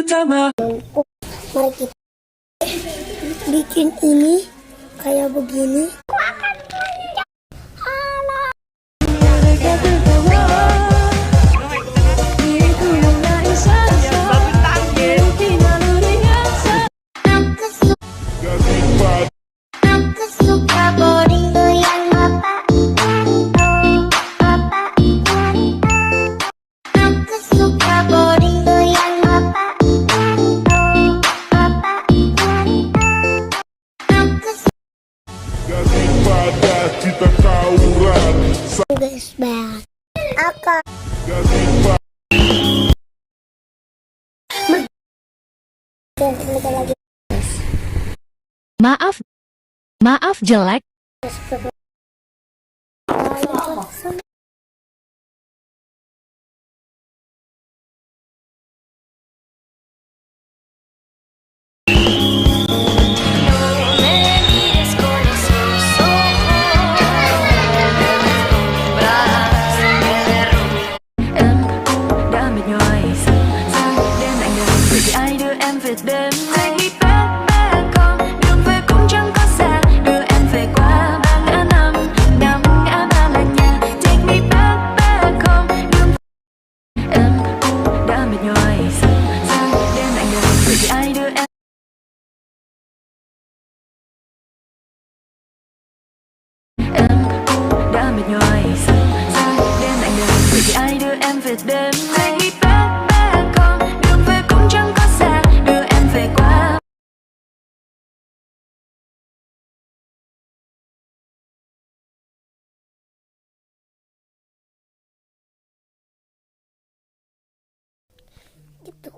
pertama. Mari kita bikin ini kayak begini. Guys, banget. Aku lagi. Maaf jelek. Ai đưa em về đêm take me back back home, đường về cũng chẳng có xa, đưa em về qua ba ngã năm năm ngã ba là nhà. Take me back back home, đường em đã mệt nhoài sang đêm lạnh đời vì ai đưa em. Em đã mệt nhoài sang đêm lạnh đời vì ai đưa em về đêm. Take me back back home, đường về cũng chẳng có xa, đưa em về qua. Gitu.